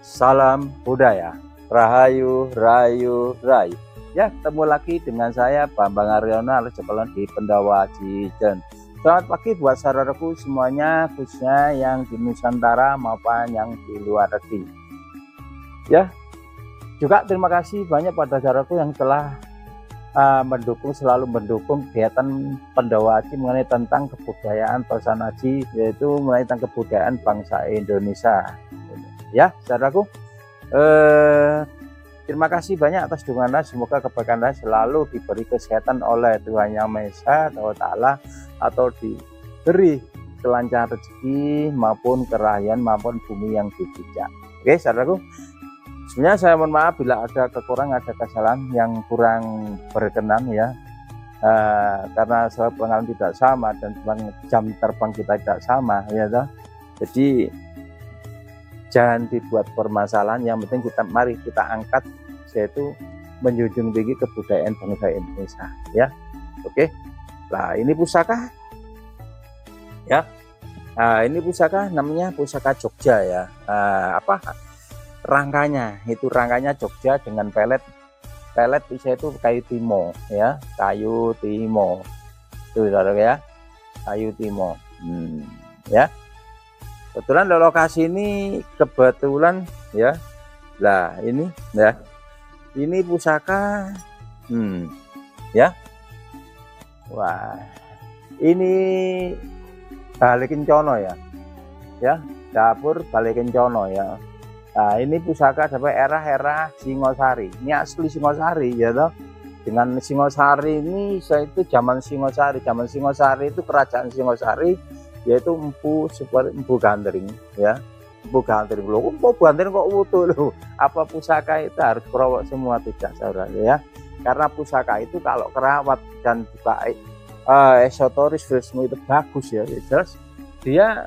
Salam budaya, Rahayu, Rayu, Rayu. Ya, ketemu lagi dengan saya Bambang Aryono alias Jekolon di Pendawa Cijen. Selamat pagi buat saudaraku semuanya, khususnya yang di Nusantara maupun yang di luar negeri. Ya, juga terima kasih banyak pada saudaraku yang telah selalu mendukung kegiatan Pendawa Haji mengenai tentang kebudayaan Pelaksanaan Haji, yaitu mengenai tentang kebudayaan bangsa Indonesia. Ya, saudaraku, terima kasih banyak atas dukungan. Semoga kebaikan Anda selalu diberi kesehatan oleh Tuhan Yang Maha Esa Ta'ala, atau diberi kelancaran rezeki maupun kerahian maupun bumi yang dipijak. Oke, saudaraku, sebenarnya saya mohon maaf bila ada kekurangan, ada kesalahan yang kurang berkenan ya, karena pengalaman tidak sama dan jam terbang kita tidak sama ya toh. Jadi jangan dibuat permasalahan, yang penting mari kita angkat, yaitu menjunjung tinggi kebudayaan bangsa Indonesia ya. Oke. Nah, ini pusaka ya. Nah, ini pusaka namanya pusaka Jogja ya. Rangkanya Jogja dengan pelet bisa itu kayu timo ya, kayu timo tuh saudara ya, kayu timo ya. Kebetulan lokasi ini kebetulan ya. Nah ini ya, ini pusaka ya. Wah, ini Balai Kencono ya, dapur Balai Kencono ya. Nah, ini pusaka sampai era Singosari. Ini asli Singosari ya toh. Dengan Singosari ini saya itu zaman Singosari itu kerajaan Singosari, yaitu Empu Gandring ya. Empu Gandring loh. Empu Gandring kok utuh loh. Apa pusaka itu harus perawat semua? Tidak saudara ya. Karena pusaka itu kalau kerawat dan baik esoteris virusmu itu bagus ya. Jelas dia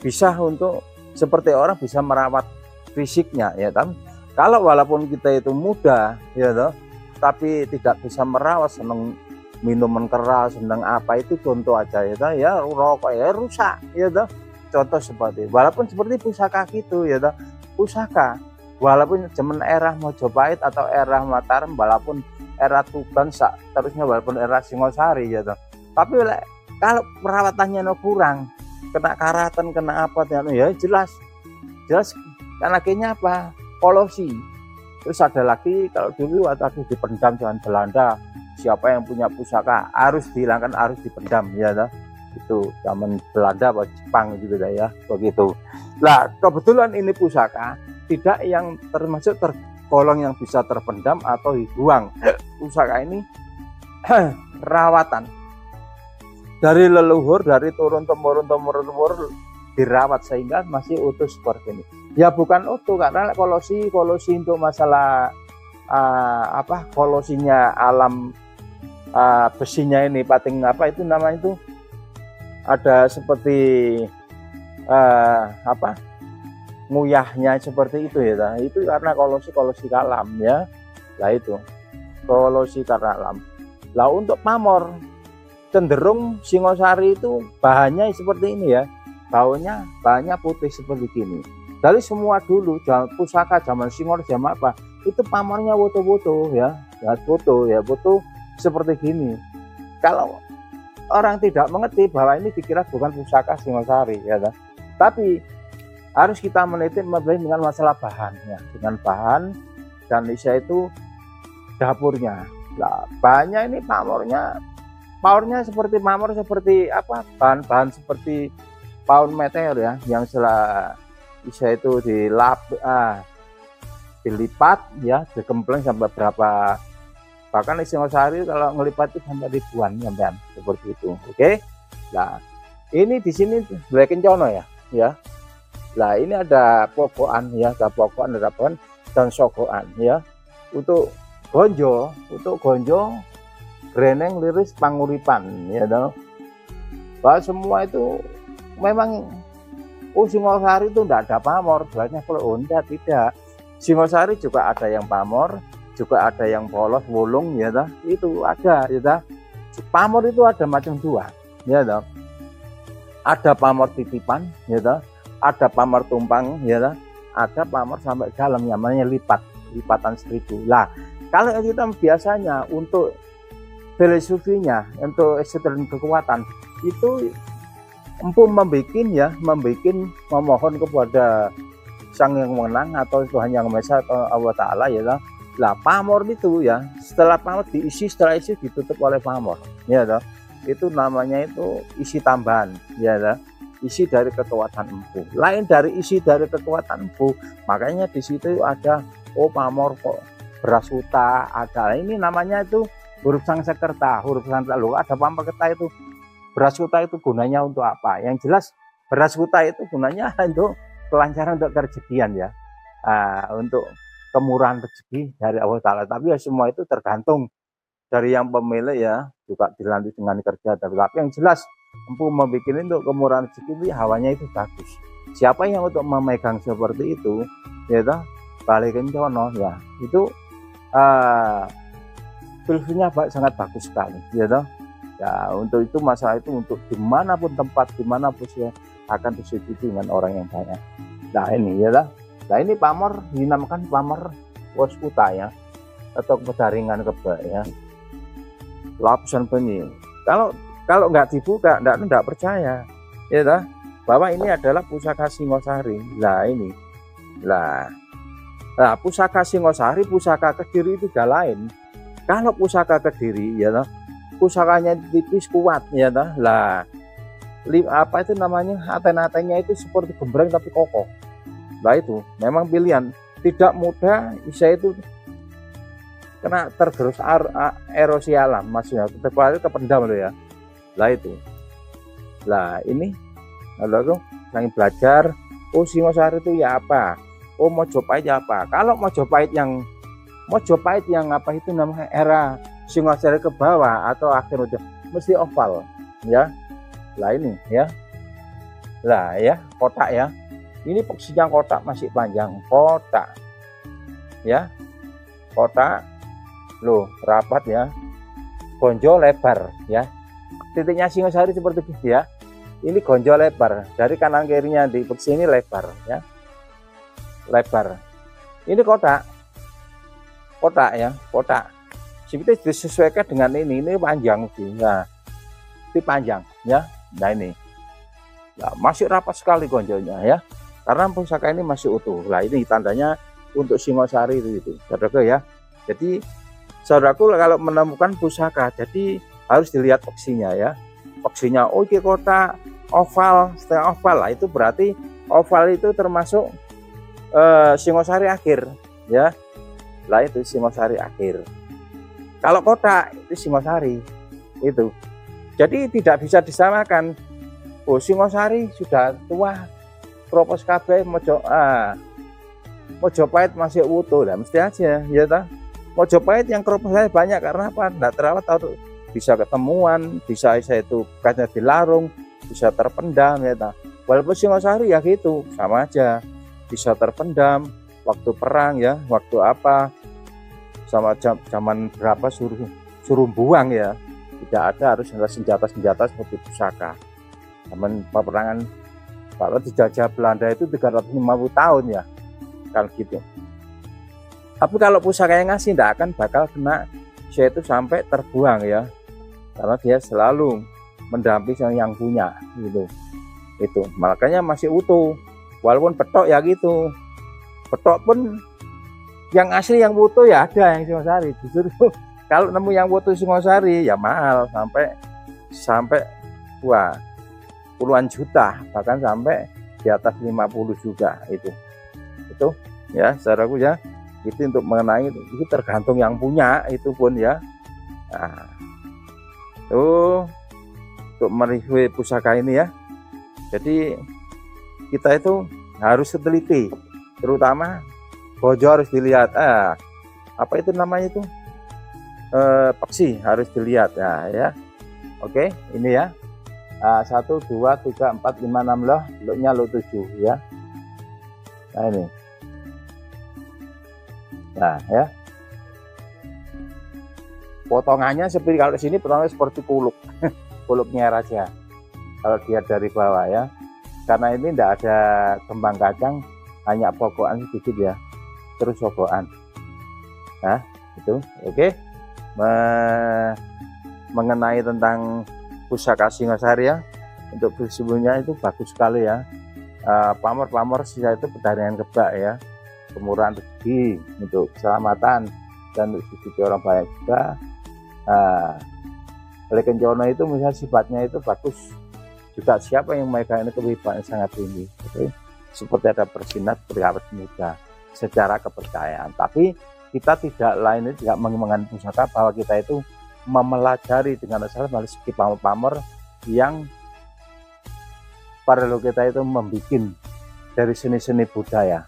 bisa untuk seperti orang bisa merawat fisiknya ya kan. Kalau walaupun kita itu muda ya toh, tapi tidak bisa merawat, seneng minuman keras, seneng apa, itu contoh aja ya toh, ya rokok ya rusak ya toh. Contoh seperti walaupun seperti pusaka gitu ya toh. Pusaka walaupun zaman era Mojopahit atau era Mataram, walaupun era Tuban terusnya, walaupun era Singosari ya toh. Tapi kalau perawatannya kurang, kena karatan, kena apa ya jelas kan akhirnya apa? Polosi. Terus ada lagi, kalau dulu waktu dipendam zaman Belanda, siapa yang punya pusaka harus dihilangkan, harus dipendam ya toh. Itu zaman Belanda atau Jepang gitu ya, begitu. Nah, kebetulan ini pusaka tidak yang termasuk tergolong yang bisa terpendam atau dibuang. Pusaka ini rawatan dari leluhur, dari turun temurun dirawat sehingga masih utuh seperti ini. Ya bukan utuh, karena kolosi untuk masalah kolosinya alam, besinya ini pating apa itu namanya itu ada seperti nguyahnya seperti itu ya. Itu karena kolosi alam ya. Lah itu kolosi karena alam. Lah untuk pamor cenderung Singosari itu bahannya seperti ini ya. Bahannya putih seperti gini. Dari semua dulu pusaka zaman Singor zaman apa itu pamornya foto-foto ya, foto seperti gini. Kalau orang tidak mengerti bahwa ini dikira bukan pusaka Singosari ya, tapi harus kita meneliti dengan masalah bahannya, dengan bahan dan bisa itu dapurnya. Nah, bahannya ini pamornya seperti apa? Bahan-bahan seperti paun meteor ya, yang bisa itu dilipat ya, dikempleng sampai berapa, bahkan di Singosari kalau ngelipat itu sampai ribuan sampean seperti itu. Oke. Nah, ini di sini Balai Kencono ya. Nah, ini ada pokokan ya, ada pokokan dan sogokan ya. Untuk gonjo greneng liris panguripan ya toh. Bahwa semua itu memang Singosari itu tidak ada pamor, banyak kalau tidak. Singosari juga ada yang pamor, juga ada yang polos wulung ya toh. Itu ada ya toh. Pamor itu ada macam dua ya toh. Ada pamor titipan ya toh, ada pamor tumpang ya toh, ada pamor sampai dalam, namanya lipatan 1000. Lah kalau kita biasanya untuk filosofinya, untuk estetik kekuatan itu empu memohon kepada Sang Yang Menang atau Tuhan Yang Maha Esa atau Allah Ta'ala ya. Lah pamor itu ya, setelah pamor setelah isi ditutup oleh pamor ya toh. Itu namanya itu isi tambahan ya toh. Isi dari kekuatan empu, lain dari isi dari kekuatan empu. Makanya di situ ada pamor kok beras huta ada. Ini namanya itu huruf Sangsekerta, huruf Sangsekerta. Loh, ada pamor kerta itu. Beras huta itu gunanya untuk apa? Yang jelas beras huta itu gunanya untuk kelancaran, untuk kerejekian ya, untuk kemurahan rezeki dari Allah Ta'ala. Tapi ya semua itu tergantung dari yang pemilik ya, juga dilanjut dengan kerja. Tapi yang jelas empu membuat untuk kemurahan rezeki itu hawanya itu bagus. Siapa yang untuk memegang seperti itu ya toh, balik kencono ya, itu filosofinya sangat bagus sekali ya toh. Ya untuk itu masalah itu untuk dimanapun tempat, dimanapun ya akan disetujui dengan orang yang banyak. Nah ini ya lah. Nah ini pamor dinamakan pamor wasputa ya, atau pedaringan keba ya, lapisan benih. Kalau nggak dibuka, nggak percaya ya lah, bahwa ini adalah pusaka Singosari. Nah ini lah. Nah pusaka Singosari, pusaka Kediri itu udah lain. Kalau pusaka Kediri ya lah, pusakanya tipis kuat ya toh. Lah apa itu namanya, aten-atennya itu seperti gembreng tapi kokoh. Lah itu memang pilihan, tidak mudah bisa itu kena tergerus erosi alam, maksudnya kependam loh ya. Lah itu, lah ini lalu saya belajar Singosari itu ya apa, Mojopahit ya apa. Kalau Mojopahit yang apa itu namanya era Singosari ke bawah atau akhir udah mesti oval ya. Lah ini ya, lah ya kotak ya, ini posisinya kotak masih panjang, kotak ya, kotak loh rapat ya, gonjol lebar ya. Titiknya Singosari seperti itu ya, ini gonjol lebar dari kanan kirinya di posisi ini lebar ya, lebar. Ini kotak ya, kotak sebetulnya disesuaikan dengan ini panjang sih. Nah ini panjang ya. Nah ini nah, masih rapat sekali gonjolnya ya, karena pusaka ini masih utuh. Lah ini tandanya untuk Singosari itu saudaraku ya. Jadi saudaraku kalau menemukan pusaka jadi harus dilihat posisinya ya, posisinya oke, kotak oval, setengah oval. Lah itu berarti oval itu termasuk Singosari akhir ya. Lah itu Singosari akhir. Kalau kotak itu Singosari itu. Jadi tidak bisa disamakan. Singosari sudah tua, kropos kabeh, Mojopahit masih utuh. Lah mesti aja ya toh. Mojopahit yang kropos saya banyak karena apa? Enggak terawat atau bisa ketemuan, bisa itu katanya dilarung, bisa terpendam ya toh. Walaupun Singosari ya gitu, sama aja. Bisa terpendam waktu perang ya, waktu apa? Sama zaman berapa suruh buang ya, tidak ada, harus ada senjata-senjata seperti pusaka. Zaman peperangan kalau dijajah Belanda itu 350 tahun ya, kalau gitu. Tapi kalau pusaka yang ngasih tidak akan bakal kena itu sampai terbuang ya, karena dia selalu mendampingi yang punya gitu. Itu makanya masih utuh, walaupun petok ya gitu, petok pun yang asli yang utuh ya ada yang Singosari. Justru kalau nemu yang utuh Singosari ya mahal, sampai wah puluhan juta, bahkan sampai di atas 50 juga itu ya saudaraku ya. Itu untuk mengenai itu tergantung yang punya itu pun ya. Nah, itu untuk mereview pusaka ini ya. Jadi kita itu harus teliti, terutama bojo harus dilihat, apa itu namanya itu, peksi harus dilihat ya. Oke, ini ya, 1 2 3 4 5 6 loh, looknya lo 7 ya. Nah ini, nah ya, potongannya seperti kalau di sini potongannya seperti kuluk, kuluknya raja. Kalau dia dari bawah ya, karena ini tidak ada kembang kacang, hanya pokokan sedikit ya, terus pokokan. Nah itu oke. Mengenai tentang pusaka Singasari ya, untuk bersembunyinya itu bagus sekali ya. Pamor-pamor sisa itu pertandingan kebak ya, kemurahan rezeki, untuk keselamatan dan untuk sedikit orang banyak juga. Oleh Kencono itu misalnya sifatnya itu bagus juga, siapa yang memegang ini kewibawaan sangat tinggi. Oke. Seperti ada bersinar berkawat muda secara kepercayaan. Tapi kita tidak lain tidak mengembangkan pusaka bahwa kita itu memelajari dengan asal melalui segi pamor-pamor yang perlu kita itu membuat dari seni-seni budaya.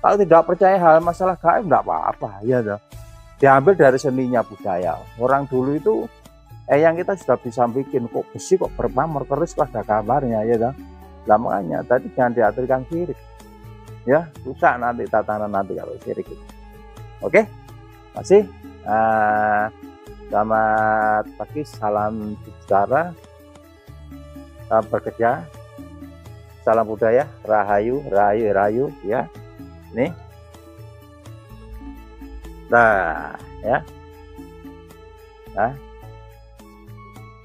Kalau tidak percaya hal masalah gaib enggak apa-apa ya toh. Diambil dari seninya budaya. Orang dulu itu yang kita sudah bisa bikin, kok besi kok berpamor keris kok ada kabarnya ya toh. Lah makanya tadi jangan diaturkan sirik. Ya, susah nanti tatanan nanti kalau sirik itu. Oke. Masih selamat pagi, salam sejahtera, salam bekerja, salam budaya, rahayu, rahayu ya. Nih. Nah, ya. Nah,